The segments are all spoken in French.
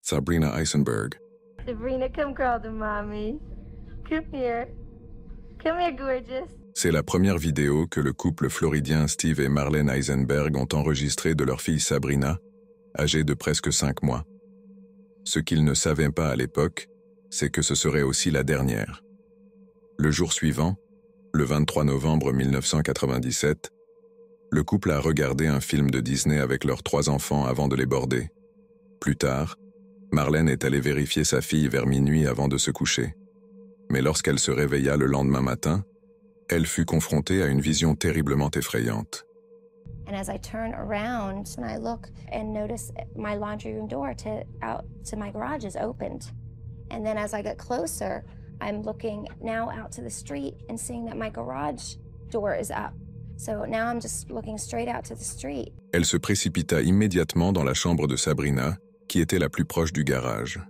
Sabrina Eisenberg. Sabrina, come crawl to mommy. Come here. Come here, gorgeous. C'est la première vidéo que le couple floridien Steve et Marlene Eisenberg ont enregistrée de leur fille Sabrina, âgée de presque 5 mois. Ce qu'ils ne savaient pas à l'époque, c'est que ce serait aussi la dernière. Le jour suivant, le 23 novembre 1997, le couple a regardé un film de Disney avec leurs 3 enfants avant de les border. Plus tard, Marlene est allée vérifier sa fille vers minuit avant de se coucher. Mais lorsqu'elle se réveilla le lendemain matin, elle fut confrontée à une vision terriblement effrayante. And as I turn around and I look and notice my laundry room door out to my garage is opened. And then as I get closer, I'm looking now out to the street and seeing that my garage door is up. So now I'm just looking straight out to the street. Elle se précipita immédiatement dans la chambre de Sabrina, qui était la plus proche du garage.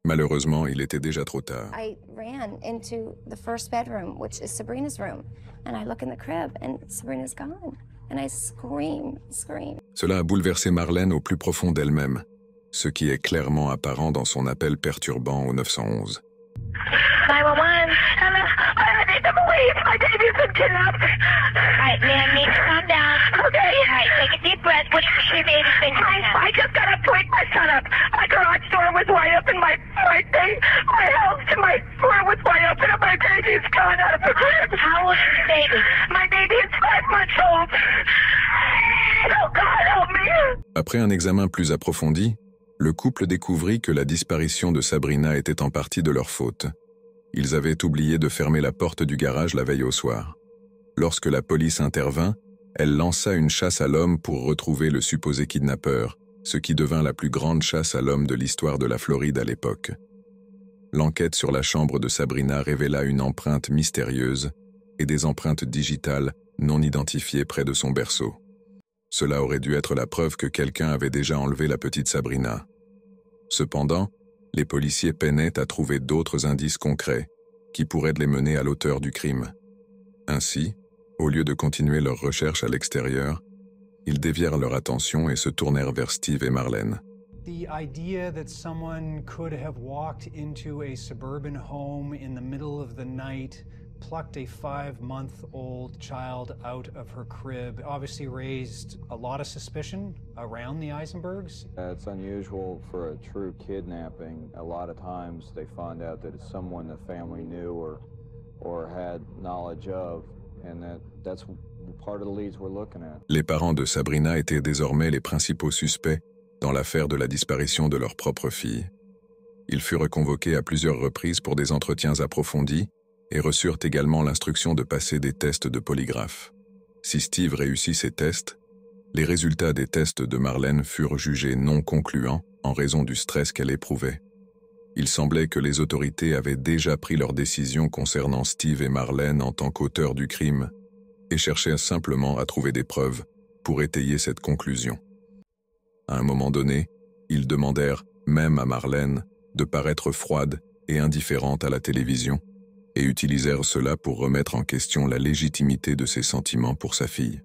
Malheureusement, il était déjà trop tard. I ran into the first bedroom, which is Sabrina's room, and I look in the crib and Sabrina's gone. And I scream. Cela a bouleversé Marlene au plus profond d'elle-même, ce qui est clairement apparent dans son appel perturbant au 911. 911. Hello. I need to believe my baby's been kidnapped. All right, ma'am, need to calm down. Okay. All right, take a deep breath. What do you see, baby's been kidnapped? I just got up to wake my son up. My garage door was wide open. My house to my door was wide open, and my baby's gone out of the crib. How old is the baby? My baby is 5 months old. Oh God, help me. Après un examen plus approfondi, le couple découvrit que la disparition de Sabrina était en partie de leur faute. Ils avaient oublié de fermer la porte du garage la veille au soir. Lorsque la police intervint, elle lança une chasse à l'homme pour retrouver le supposé kidnappeur, ce qui devint la plus grande chasse à l'homme de l'histoire de la Floride à l'époque. L'enquête sur la chambre de Sabrina révéla une empreinte mystérieuse et des empreintes digitales non identifiées près de son berceau. Cela aurait dû être la preuve que quelqu'un avait déjà enlevé la petite Sabrina. Cependant, les policiers peinaient à trouver d'autres indices concrets qui pourraient les mener à l'auteur du crime. Ainsi, au lieu de continuer leurs recherches à l'extérieur, ils dévièrent leur attention et se tournèrent vers Steve et Marlene. The idea that someone could have walked into a suburban home in the middle of the night, plucked a 5-month-old child out of her crib, obviously raised a lot of suspicion around the Eisenbergs. It's unusual for a true kidnapping. A lot of times they find out that it's someone the family knew or had knowledge of, and that's part of the leads we're looking at. Les parents de Sabrina étaient désormais les principaux suspects dans l'affaire de la disparition de leur propre fille. Ils furent convoqués à plusieurs reprises pour des entretiens approfondis et reçurent également l'instruction de passer des tests de polygraphe. Si Steve réussit ces tests, les résultats des tests de Marlene furent jugés non concluants en raison du stress qu'elle éprouvait. Il semblait que les autorités avaient déjà pris leur décision concernant Steve et Marlene en tant qu'auteurs du crime et cherchaient simplement à trouver des preuves pour étayer cette conclusion. À un moment donné, ils demandèrent, même à Marlene, de paraître froide et indifférente à la télévision, et utilisèrent cela pour remettre en question la légitimité de ses sentiments pour sa fille.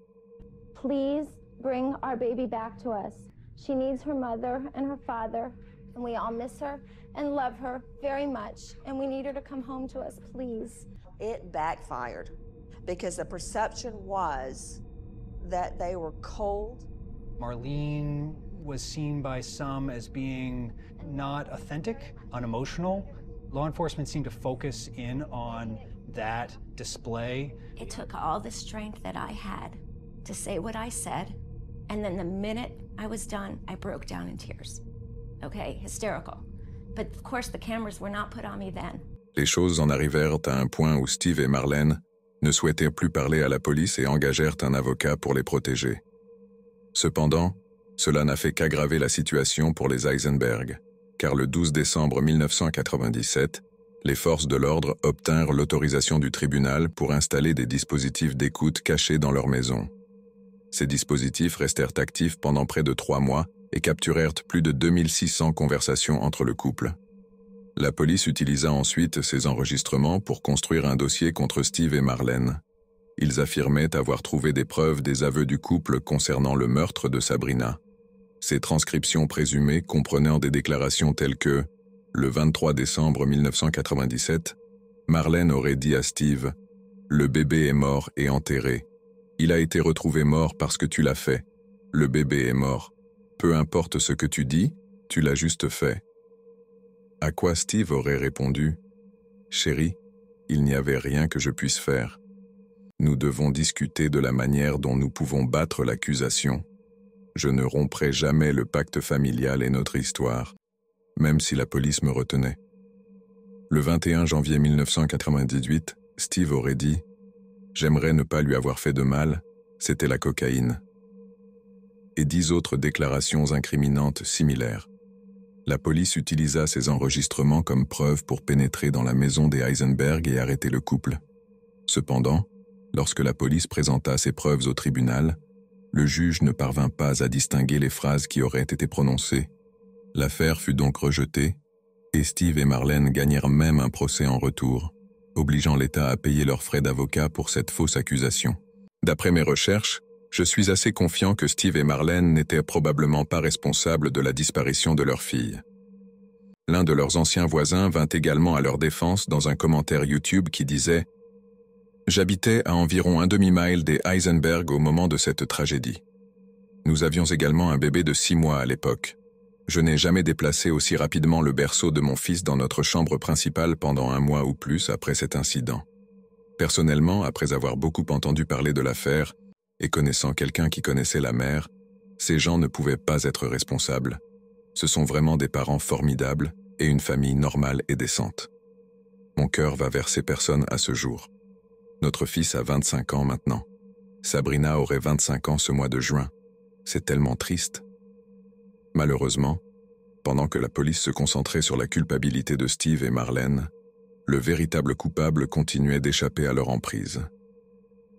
Please bring our baby back to us. She needs her mother and her father, and we all miss her and love her very much, and we need her to come home to us, please. It backfired because the perception was that they were cold. Marlene was seen by some as being not authentic, unemotional. Law enforcement seemed to focus in on that display. It took all the strength that I had to say what I said, and then the minute I was done, I broke down in tears. Okay, hysterical. But of course the cameras were not put on me then. Les choses en arrivèrent à un point où Steve et Marlene ne souhaitèrent plus parler à la police et engagèrent un avocat pour les protéger. Cependant, cela n'a fait qu'aggraver la situation pour les Eisenberg, car le 12 décembre 1997, les forces de l'ordre obtinrent l'autorisation du tribunal pour installer des dispositifs d'écoute cachés dans leur maison. Ces dispositifs restèrent actifs pendant près de 3 mois et capturèrent plus de 2600 conversations entre le couple. La police utilisa ensuite ces enregistrements pour construire un dossier contre Steve et Marlene. Ils affirmaient avoir trouvé des preuves des aveux du couple concernant le meurtre de Sabrina. Ces transcriptions présumées comprenant des déclarations telles que « Le 23 décembre 1997, Marlène aurait dit à Steve « Le bébé est mort et enterré. Il a été retrouvé mort parce que tu l'as fait. Le bébé est mort. Peu importe ce que tu dis, tu l'as juste fait. » À quoi Steve aurait répondu « Chérie, il n'y avait rien que je puisse faire. Nous devons discuter de la manière dont nous pouvons battre l'accusation. Je ne romprai jamais le pacte familial et notre histoire, même si la police me retenait. » Le 21 janvier 1998, Steve aurait dit « J'aimerais ne pas lui avoir fait de mal, c'était la cocaïne. » Et 10 autres déclarations incriminantes similaires. La police utilisa ces enregistrements comme preuve pour pénétrer dans la maison des Eisenberg et arrêter le couple. Cependant, lorsque la police présenta ces preuves au tribunal, le juge ne parvint pas à distinguer les phrases qui auraient été prononcées. L'affaire fut donc rejetée, et Steve et Marlène gagnèrent même un procès en retour, obligeant l'État à payer leurs frais d'avocat pour cette fausse accusation. D'après mes recherches, je suis assez confiant que Steve et Marlène n'étaient probablement pas responsables de la disparition de leur fille. L'un de leurs anciens voisins vint également à leur défense dans un commentaire YouTube qui disait « J'habitais à environ un demi-mile des Eisenberg au moment de cette tragédie. Nous avions également un bébé de 6 mois à l'époque. Je n'ai jamais déplacé aussi rapidement le berceau de mon fils dans notre chambre principale pendant 1 mois ou plus après cet incident. Personnellement, après avoir beaucoup entendu parler de l'affaire, et connaissant quelqu'un qui connaissait la mère, ces gens ne pouvaient pas être responsables. Ce sont vraiment des parents formidables et une famille normale et décente. Mon cœur va vers ces personnes à ce jour. Notre fils a 25 ans maintenant. Sabrina aurait 25 ans ce mois de juin. C'est tellement triste. » Malheureusement, pendant que la police se concentrait sur la culpabilité de Steve et Marlène, le véritable coupable continuait d'échapper à leur emprise.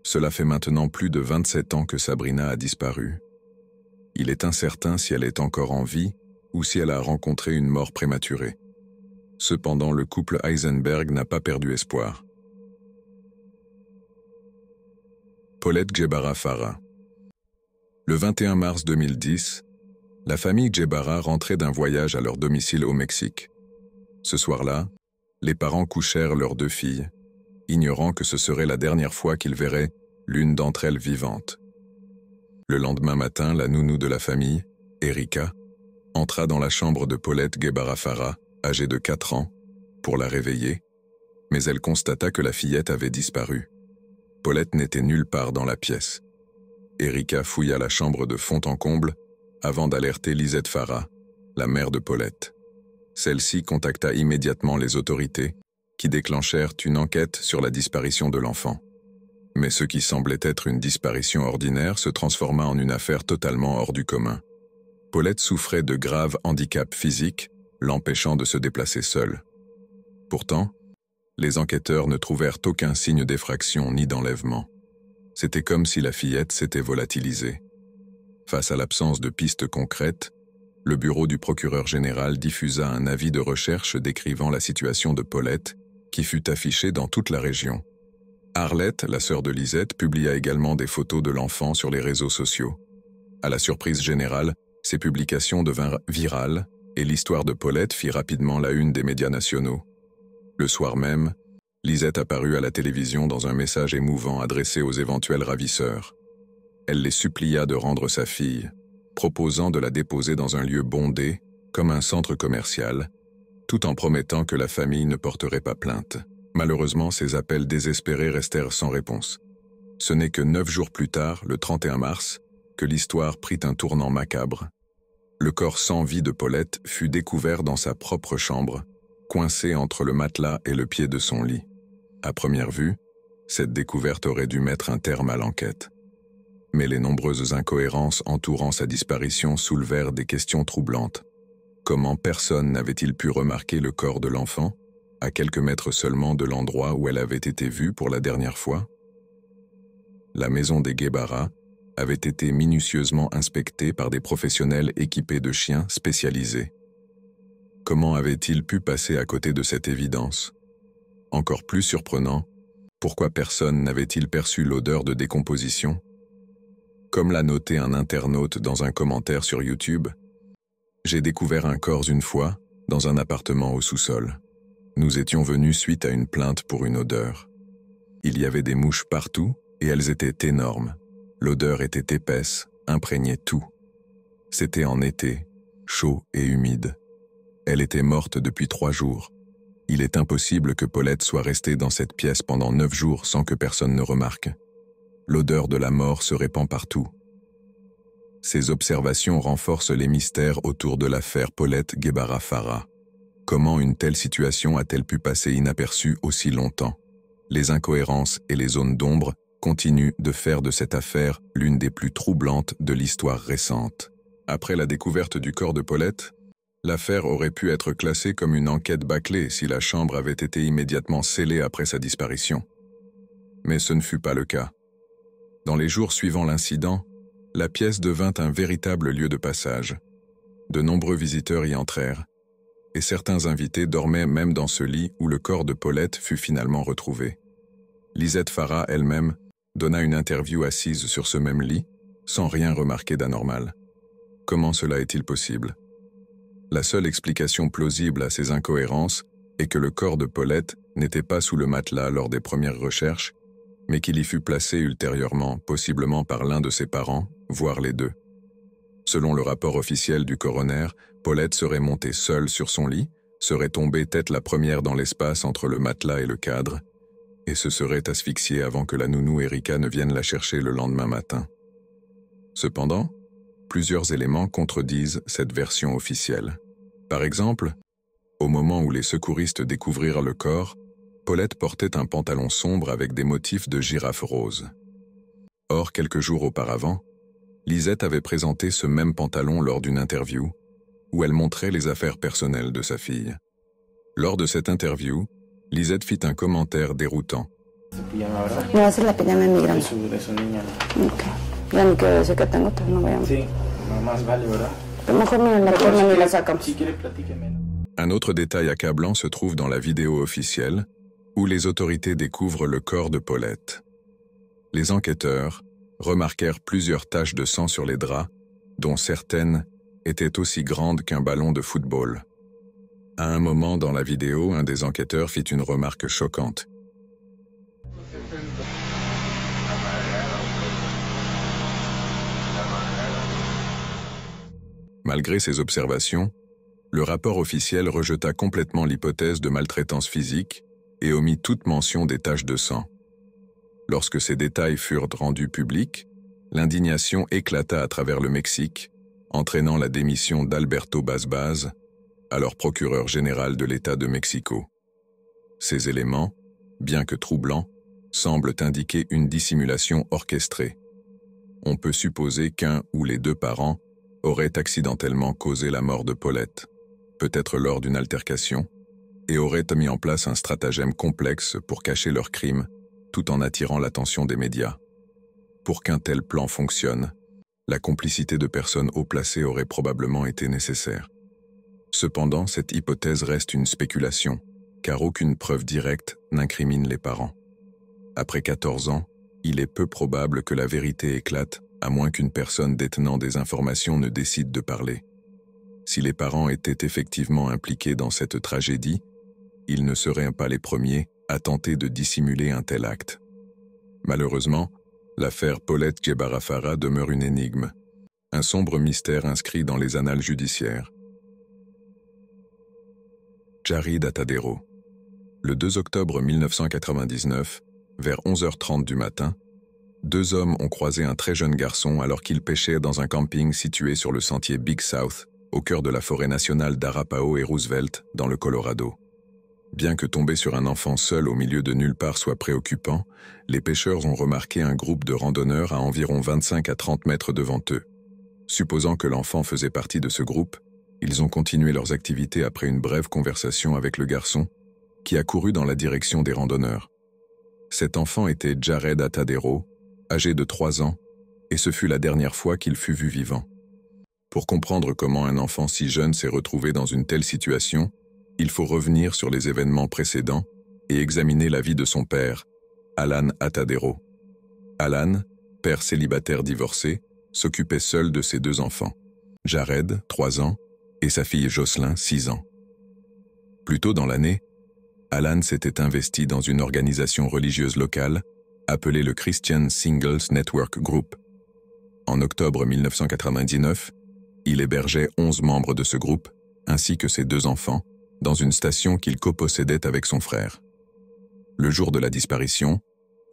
Cela fait maintenant plus de 27 ans que Sabrina a disparu. Il est incertain si elle est encore en vie ou si elle a rencontré une mort prématurée. Cependant, le couple Eisenberg n'a pas perdu espoir. Paulette Djebara Farah. Le 21 mars 2010, la famille Djebara rentrait d'un voyage à leur domicile au Mexique. Ce soir-là, les parents couchèrent leurs 2 filles, ignorant que ce serait la dernière fois qu'ils verraient l'une d'entre elles vivante. Le lendemain matin, la nounou de la famille, Erika, entra dans la chambre de Paulette Djebara Farah, âgée de 4 ans, pour la réveiller, mais elle constata que la fillette avait disparu. Paulette n'était nulle part dans la pièce. Erika fouilla la chambre de fond en comble avant d'alerter Lisette Farah, la mère de Paulette. Celle-ci contacta immédiatement les autorités, qui déclenchèrent une enquête sur la disparition de l'enfant. Mais ce qui semblait être une disparition ordinaire se transforma en une affaire totalement hors du commun. Paulette souffrait de graves handicaps physiques, l'empêchant de se déplacer seule. Pourtant, les enquêteurs ne trouvèrent aucun signe d'effraction ni d'enlèvement. C'était comme si la fillette s'était volatilisée. Face à l'absence de pistes concrètes, le bureau du procureur général diffusa un avis de recherche décrivant la situation de Paulette, qui fut affiché dans toute la région. Arlette, la sœur de Lisette, publia également des photos de l'enfant sur les réseaux sociaux. À la surprise générale, ces publications devinrent virales et l'histoire de Paulette fit rapidement la une des médias nationaux. Le soir même, Lisette apparut à la télévision dans un message émouvant adressé aux éventuels ravisseurs. Elle les supplia de rendre sa fille, proposant de la déposer dans un lieu bondé, comme un centre commercial, tout en promettant que la famille ne porterait pas plainte. Malheureusement, ces appels désespérés restèrent sans réponse. Ce n'est que 9 jours plus tard, le 31 mars, que l'histoire prit un tournant macabre. Le corps sans vie de Paulette fut découvert dans sa propre chambre, coincé entre le matelas et le pied de son lit. À première vue, cette découverte aurait dû mettre un terme à l'enquête. Mais les nombreuses incohérences entourant sa disparition soulevèrent des questions troublantes. Comment personne n'avait-il pu remarquer le corps de l'enfant, à quelques mètres seulement de l'endroit où elle avait été vue pour la dernière fois? La maison des Djebara avait été minutieusement inspectée par des professionnels équipés de chiens spécialisés. Comment avait-il pu passer à côté de cette évidence? Encore plus surprenant, pourquoi personne n'avait-il perçu l'odeur de décomposition? Comme l'a noté un internaute dans un commentaire sur YouTube, J'ai découvert un corps une fois, dans un appartement au sous-sol. Nous étions venus suite à une plainte pour une odeur. Il y avait des mouches partout et elles étaient énormes. L'odeur était épaisse, imprégnait tout. C'était en été, chaud et humide. Elle était morte depuis 3 jours. Il est impossible que Paulette soit restée dans cette pièce pendant 9 jours sans que personne ne remarque. L'odeur de la mort se répand partout. Ces observations renforcent les mystères autour de l'affaire Paulette Guebara Farah. Comment une telle situation a-t-elle pu passer inaperçue aussi longtemps? Les incohérences et les zones d'ombre continuent de faire de cette affaire l'une des plus troublantes de l'histoire récente. Après la découverte du corps de Paulette, l'affaire aurait pu être classée comme une enquête bâclée si la chambre avait été immédiatement scellée après sa disparition. Mais ce ne fut pas le cas. Dans les jours suivant l'incident, la pièce devint un véritable lieu de passage. De nombreux visiteurs y entrèrent, et certains invités dormaient même dans ce lit où le corps de Paulette fut finalement retrouvé. Lisette Farah elle-même donna une interview assise sur ce même lit, sans rien remarquer d'anormal. Comment cela est-il possible? La seule explication plausible à ces incohérences est que le corps de Paulette n'était pas sous le matelas lors des premières recherches, mais qu'il y fut placé ultérieurement, possiblement par l'un de ses parents, voire les deux. Selon le rapport officiel du coroner, Paulette serait montée seule sur son lit, serait tombée tête la première dans l'espace entre le matelas et le cadre, et se serait asphyxiée avant que la nounou Erika ne vienne la chercher le lendemain matin. Cependant, plusieurs éléments contredisent cette version officielle. Par exemple, au moment où les secouristes découvrirent le corps, Paulette portait un pantalon sombre avec des motifs de girafe rose. Or, quelques jours auparavant, Lisette avait présenté ce même pantalon lors d'une interview, où elle montrait les affaires personnelles de sa fille. Lors de cette interview, Lisette fit un commentaire déroutant. Me va a hacer la pijama de mi grande. De su niña. Ok. Ya ni quiero decir que tengo, pero no voy a... Sí, más vale, ¿verdad? Pero mejor me la cortan y la sacamos. Si quiere, platíqueme. Un autre détail accablant se trouve dans la vidéo officielle, où les autorités découvrent le corps de Paulette. Les enquêteurs remarquèrent plusieurs taches de sang sur les draps, dont certaines étaient aussi grandes qu'un ballon de football. À un moment dans la vidéo, un des enquêteurs fit une remarque choquante. Malgré ces observations, le rapport officiel rejeta complètement l'hypothèse de maltraitance physique et omit toute mention des taches de sang. Lorsque ces détails furent rendus publics, l'indignation éclata à travers le Mexique, entraînant la démission d'Alberto Baz, alors procureur général de l'État de Mexico. Ces éléments, bien que troublants, semblent indiquer une dissimulation orchestrée. On peut supposer qu'un ou les deux parents auraient accidentellement causé la mort de Paulette, peut-être lors d'une altercation, et auraient mis en place un stratagème complexe pour cacher leur crime, tout en attirant l'attention des médias. Pour qu'un tel plan fonctionne, la complicité de personnes haut placées aurait probablement été nécessaire. Cependant, cette hypothèse reste une spéculation, car aucune preuve directe n'incrimine les parents. Après 14 ans, il est peu probable que la vérité éclate, à moins qu'une personne détenant des informations ne décide de parler. Si les parents étaient effectivement impliqués dans cette tragédie, ils ne seraient pas les premiers à tenter de dissimuler un tel acte. Malheureusement, l'affaire Paulette Guebara Farah demeure une énigme, un sombre mystère inscrit dans les annales judiciaires. Jarid Atadero. Le 2 octobre 1999, vers 11h30 du matin, 2 hommes ont croisé un très jeune garçon alors qu'il pêchait dans un camping situé sur le sentier Big South, au cœur de la forêt nationale d'Arapahoe et Roosevelt, dans le Colorado. Bien que tomber sur un enfant seul au milieu de nulle part soit préoccupant, les pêcheurs ont remarqué un groupe de randonneurs à environ 25 à 30 mètres devant eux. Supposant que l'enfant faisait partie de ce groupe, ils ont continué leurs activités après une brève conversation avec le garçon, qui a couru dans la direction des randonneurs. Cet enfant était Jared Atadero, âgé de 3 ans, et ce fut la dernière fois qu'il fut vu vivant. Pour comprendre comment un enfant si jeune s'est retrouvé dans une telle situation, il faut revenir sur les événements précédents et examiner la vie de son père, Alan Atadero. Alan, père célibataire divorcé, s'occupait seul de ses 2 enfants. Jared, 3 ans, et sa fille Jocelyn, 6 ans. Plus tôt dans l'année, Alan s'était investi dans une organisation religieuse locale appelée le Christian Singles Network Group. En octobre 1999, il hébergeait 11 membres de ce groupe, ainsi que ses 2 enfants, dans une station qu'il copossédait avec son frère. Le jour de la disparition,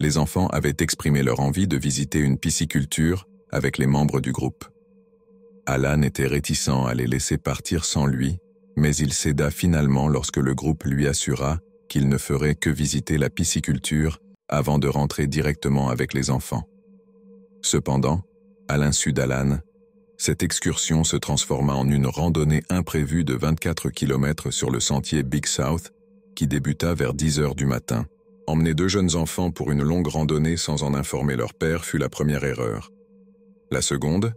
les enfants avaient exprimé leur envie de visiter une pisciculture avec les membres du groupe. Alan était réticent à les laisser partir sans lui, mais il céda finalement lorsque le groupe lui assura qu'il ne ferait que visiter la pisciculture avant de rentrer directement avec les enfants. Cependant, à l'insu d'Alan, cette excursion se transforma en une randonnée imprévue de 24 km sur le sentier Big South, qui débuta vers 10 heures du matin. Emmener 2 jeunes enfants pour une longue randonnée sans en informer leur père fut la première erreur. La seconde,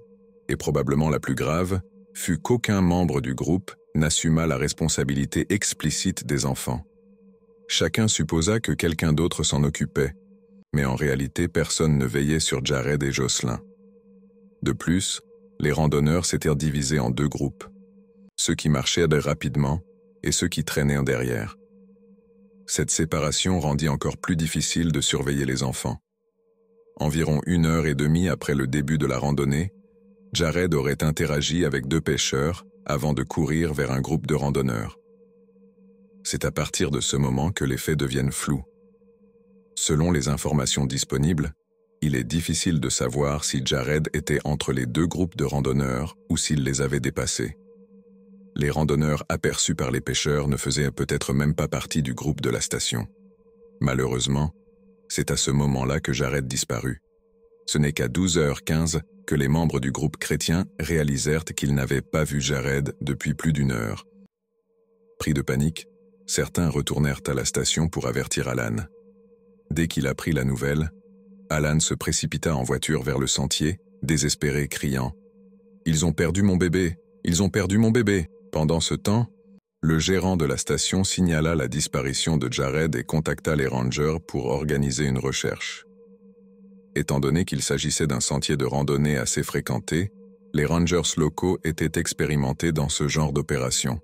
et probablement la plus grave, fut qu'aucun membre du groupe n'assuma la responsabilité explicite des enfants. Chacun supposa que quelqu'un d'autre s'en occupait, mais en réalité personne ne veillait sur Jared et Jocelyn. De plus, les randonneurs s'étaient divisés en 2 groupes, ceux qui marchaient rapidement et ceux qui traînaient en derrière. Cette séparation rendit encore plus difficile de surveiller les enfants. Environ 1h30 après le début de la randonnée, Jared aurait interagi avec 2 pêcheurs avant de courir vers un groupe de randonneurs. C'est à partir de ce moment que les faits deviennent flous. Selon les informations disponibles, il est difficile de savoir si Jared était entre les 2 groupes de randonneurs ou s'il les avait dépassés. Les randonneurs aperçus par les pêcheurs ne faisaient peut-être même pas partie du groupe de la station. Malheureusement, c'est à ce moment-là que Jared disparut. Ce n'est qu'à 12h15 que les membres du groupe chrétien réalisèrent qu'ils n'avaient pas vu Jared depuis plus d'1 heure. Pris de panique, certains retournèrent à la station pour avertir Alan. Dès qu'il apprit la nouvelle, Alan se précipita en voiture vers le sentier, désespéré, criant « Ils ont perdu mon bébé! Ils ont perdu mon bébé !» Pendant ce temps, le gérant de la station signala la disparition de Jared et contacta les rangers pour organiser une recherche. Étant donné qu'il s'agissait d'un sentier de randonnée assez fréquenté, les rangers locaux étaient expérimentés dans ce genre d'opération.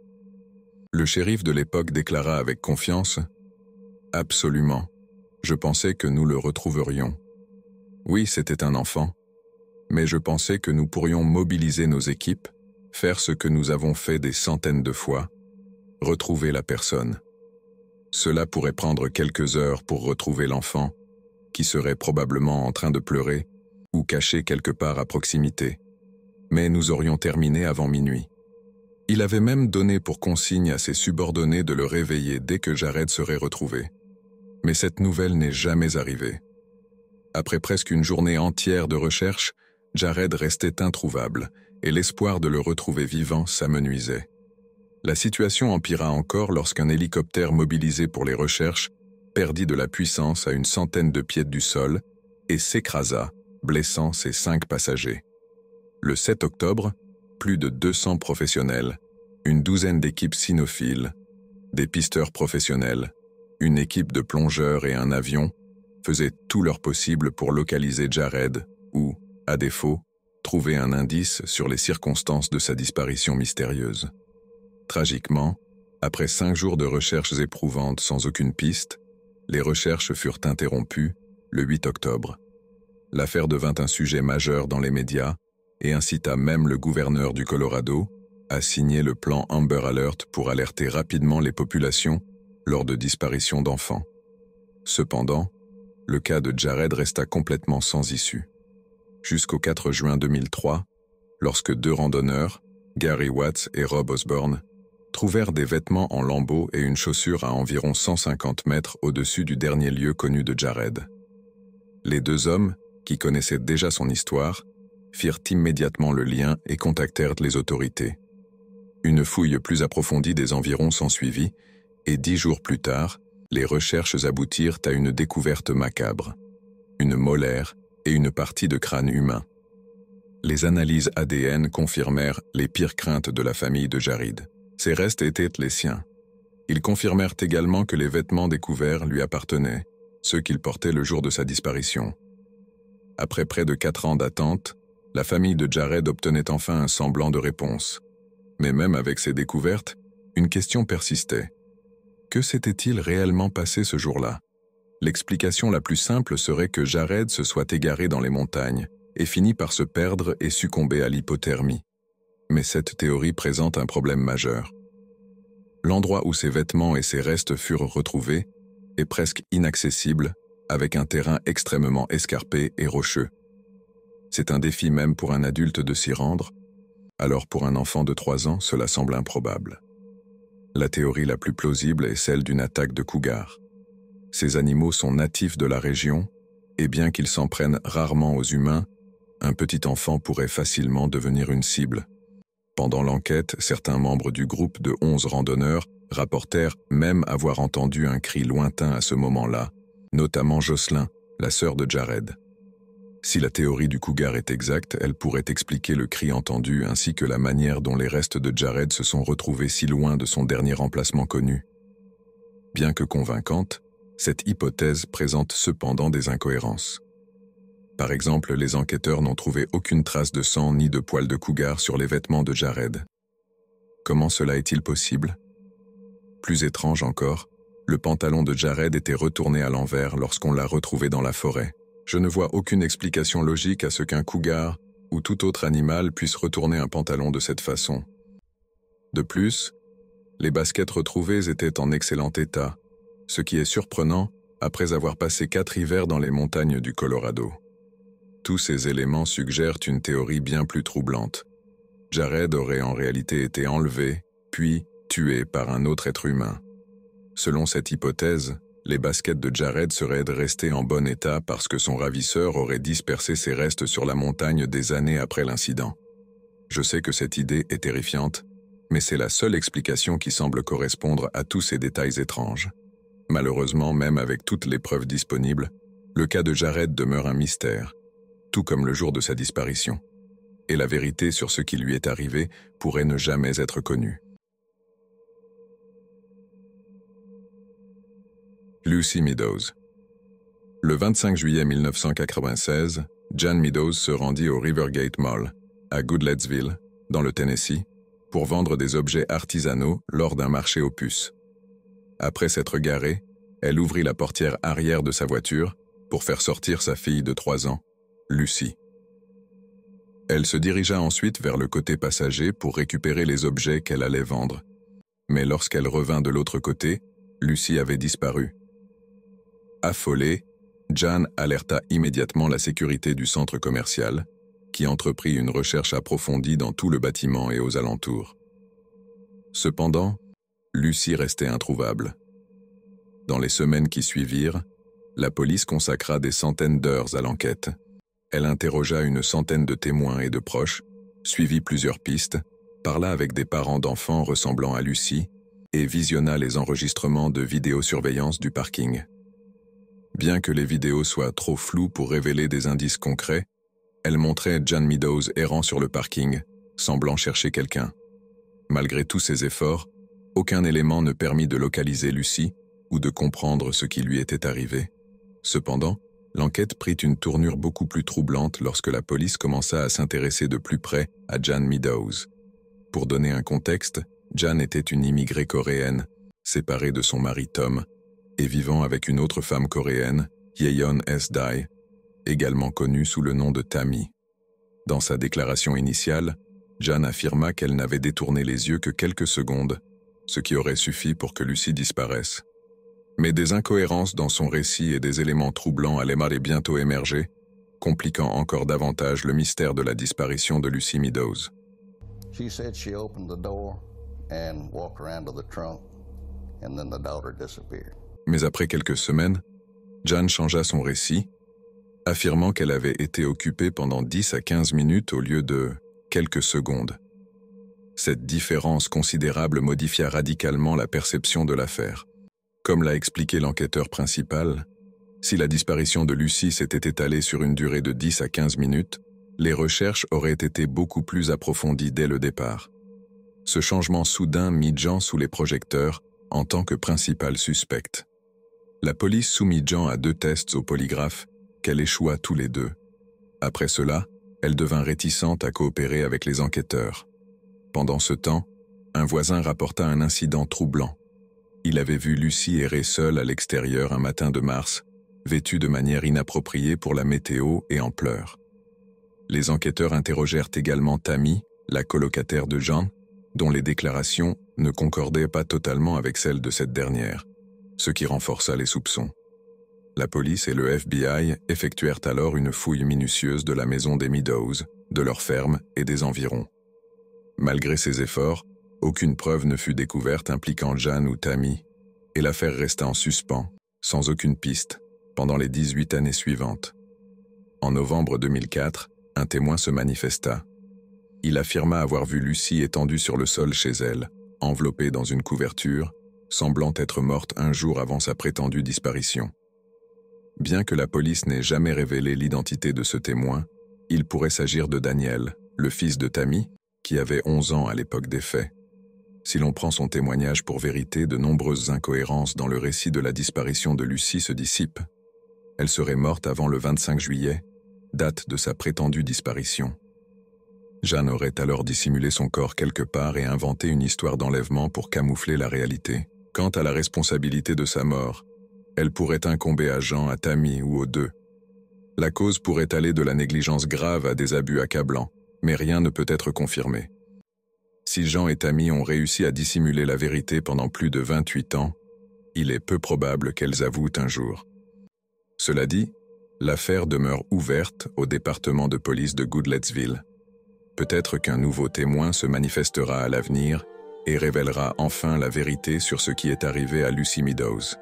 Le shérif de l'époque déclara avec confiance « Absolument, je pensais que nous le retrouverions. Oui, c'était un enfant, mais je pensais que nous pourrions mobiliser nos équipes, faire ce que nous avons fait des centaines de fois, retrouver la personne. Cela pourrait prendre quelques heures pour retrouver l'enfant, qui serait probablement en train de pleurer ou caché quelque part à proximité. Mais nous aurions terminé avant minuit. Il avait même donné pour consigne à ses subordonnés de le réveiller dès que Jared serait retrouvé. Mais cette nouvelle n'est jamais arrivée. Après presque une journée entière de recherche, Jared restait introuvable et l'espoir de le retrouver vivant s'amenuisait. La situation empira encore lorsqu'un hélicoptère mobilisé pour les recherches perdit de la puissance à une centaine de pieds du sol et s'écrasa, blessant ses 5 passagers. Le 7 octobre, plus de 200 professionnels, une douzaine d'équipes cynophiles, des pisteurs professionnels, une équipe de plongeurs et un avion faisaient tout leur possible pour localiser Jared ou, à défaut, trouver un indice sur les circonstances de sa disparition mystérieuse. Tragiquement, après 5 jours de recherches éprouvantes sans aucune piste, les recherches furent interrompues le 8 octobre. L'affaire devint un sujet majeur dans les médias et incita même le gouverneur du Colorado à signer le plan Amber Alert pour alerter rapidement les populations lors de disparitions d'enfants. Cependant, le cas de Jared resta complètement sans issue. Jusqu'au 4 juin 2003, lorsque 2 randonneurs, Gary Watts et Rob Osborne, trouvèrent des vêtements en lambeaux et une chaussure à environ 150 mètres au-dessus du dernier lieu connu de Jared. Les 2 hommes, qui connaissaient déjà son histoire, firent immédiatement le lien et contactèrent les autorités. Une fouille plus approfondie des environs s'ensuivit, et 10 jours plus tard, les recherches aboutirent à une découverte macabre. Une molaire et une partie de crâne humain. Les analyses ADN confirmèrent les pires craintes de la famille de Jared. Ces restes étaient les siens. Ils confirmèrent également que les vêtements découverts lui appartenaient, ceux qu'il portait le jour de sa disparition. Après près de 4 ans d'attente, la famille de Jared obtenait enfin un semblant de réponse. Mais même avec ces découvertes, une question persistait. Que s'était-il réellement passé ce jour-là? L'explication la plus simple serait que Jared se soit égaré dans les montagnes et finit par se perdre et succomber à l'hypothermie. Mais cette théorie présente un problème majeur. L'endroit où ses vêtements et ses restes furent retrouvés est presque inaccessible, avec un terrain extrêmement escarpé et rocheux. C'est un défi même pour un adulte de s'y rendre, alors pour un enfant de 3 ans, cela semble improbable. La théorie la plus plausible est celle d'une attaque de cougars. Ces animaux sont natifs de la région, et bien qu'ils s'en prennent rarement aux humains, un petit enfant pourrait facilement devenir une cible. Pendant l'enquête, certains membres du groupe de 11 randonneurs rapportèrent même avoir entendu un cri lointain à ce moment-là, notamment Jocelyn, la sœur de Jared. Si la théorie du cougar est exacte, elle pourrait expliquer le cri entendu ainsi que la manière dont les restes de Jared se sont retrouvés si loin de son dernier emplacement connu. Bien que convaincante, cette hypothèse présente cependant des incohérences. Par exemple, les enquêteurs n'ont trouvé aucune trace de sang ni de poils de cougar sur les vêtements de Jared. Comment cela est-il possible? Plus étrange encore, le pantalon de Jared était retourné à l'envers lorsqu'on l'a retrouvé dans la forêt. Je ne vois aucune explication logique à ce qu'un cougar ou tout autre animal puisse retourner un pantalon de cette façon. De plus, les baskets retrouvées étaient en excellent état, ce qui est surprenant après avoir passé 4 hivers dans les montagnes du Colorado. Tous ces éléments suggèrent une théorie bien plus troublante. Jared aurait en réalité été enlevé, puis tué par un autre être humain. Selon cette hypothèse, les baskets de Jared seraient restées en bon état parce que son ravisseur aurait dispersé ses restes sur la montagne des années après l'incident. Je sais que cette idée est terrifiante, mais c'est la seule explication qui semble correspondre à tous ces détails étranges. Malheureusement, même avec toutes les preuves disponibles, le cas de Jared demeure un mystère, tout comme le jour de sa disparition, et la vérité sur ce qui lui est arrivé pourrait ne jamais être connue. Lucy Meadows. Le 25 juillet 1996, Jan Meadows se rendit au Rivergate Mall, à Goodlettsville, dans le Tennessee, pour vendre des objets artisanaux lors d'un marché aux puces. Après s'être garée, elle ouvrit la portière arrière de sa voiture pour faire sortir sa fille de 3 ans, Lucy. Elle se dirigea ensuite vers le côté passager pour récupérer les objets qu'elle allait vendre. Mais lorsqu'elle revint de l'autre côté, Lucy avait disparu. Affolée, Jan alerta immédiatement la sécurité du centre commercial, qui entreprit une recherche approfondie dans tout le bâtiment et aux alentours. Cependant, Lucy restait introuvable. Dans les semaines qui suivirent, la police consacra des centaines d'heures à l'enquête. Elle interrogea une centaine de témoins et de proches, suivit plusieurs pistes, parla avec des parents d'enfants ressemblant à Lucy et visionna les enregistrements de vidéosurveillance du parking. Bien que les vidéos soient trop floues pour révéler des indices concrets, elles montraient Jan Meadows errant sur le parking, semblant chercher quelqu'un. Malgré tous ses efforts, aucun élément ne permit de localiser Lucy ou de comprendre ce qui lui était arrivé. Cependant, l'enquête prit une tournure beaucoup plus troublante lorsque la police commença à s'intéresser de plus près à Jan Meadows. Pour donner un contexte, Jan était une immigrée coréenne, séparée de son mari Tom, et vivant avec une autre femme coréenne, Yeon S-Dae, également connue sous le nom de Tammy. Dans sa déclaration initiale, Jan affirma qu'elle n'avait détourné les yeux que quelques secondes, ce qui aurait suffi pour que Lucy disparaisse. Mais des incohérences dans son récit et des éléments troublants allaient bientôt émerger, compliquant encore davantage le mystère de la disparition de Lucy Meadows. She said she opened the door and walked around to the trunk, and then the daughter disappeared. Mais après quelques semaines, Jan changea son récit, affirmant qu'elle avait été occupée pendant 10 à 15 minutes au lieu de quelques secondes. Cette différence considérable modifia radicalement la perception de l'affaire. Comme l'a expliqué l'enquêteur principal, si la disparition de Lucy s'était étalée sur une durée de 10 à 15 minutes, les recherches auraient été beaucoup plus approfondies dès le départ. Ce changement soudain mit Jan sous les projecteurs en tant que principal suspecte. La police soumit Jan à 2 tests au polygraphe qu'elle échoua tous les 2. Après cela, elle devint réticente à coopérer avec les enquêteurs. Pendant ce temps, un voisin rapporta un incident troublant. Il avait vu Lucy errer seule à l'extérieur un matin de mars, vêtue de manière inappropriée pour la météo et en pleurs. Les enquêteurs interrogèrent également Tammy, la colocataire de John, dont les déclarations ne concordaient pas totalement avec celles de cette dernière, ce qui renforça les soupçons. La police et le FBI effectuèrent alors une fouille minutieuse de la maison des Meadows, de leur ferme et des environs. Malgré ces efforts, aucune preuve ne fut découverte impliquant Jan ou Tammy, et l'affaire resta en suspens, sans aucune piste, pendant les 18 années suivantes. En novembre 2004, un témoin se manifesta. Il affirma avoir vu Lucy étendue sur le sol chez elle, enveloppée dans une couverture, semblant être morte un jour avant sa prétendue disparition. Bien que la police n'ait jamais révélé l'identité de ce témoin, il pourrait s'agir de Daniel, le fils de Tammy, qui avait 11 ans à l'époque des faits. Si l'on prend son témoignage pour vérité, de nombreuses incohérences dans le récit de la disparition de Lucy se dissipent. Elle serait morte avant le 25 juillet, date de sa prétendue disparition. Jan aurait alors dissimulé son corps quelque part et inventé une histoire d'enlèvement pour camoufler la réalité. Quant à la responsabilité de sa mort, elle pourrait incomber à Jean, à Tammy ou aux deux. La cause pourrait aller de la négligence grave à des abus accablants, mais rien ne peut être confirmé. Si Jean et Tammy ont réussi à dissimuler la vérité pendant plus de 28 ans, il est peu probable qu'elles avouent un jour. Cela dit, l'affaire demeure ouverte au département de police de Goodlettsville. Peut-être qu'un nouveau témoin se manifestera à l'avenir et révélera enfin la vérité sur ce qui est arrivé à Lucy Meadows.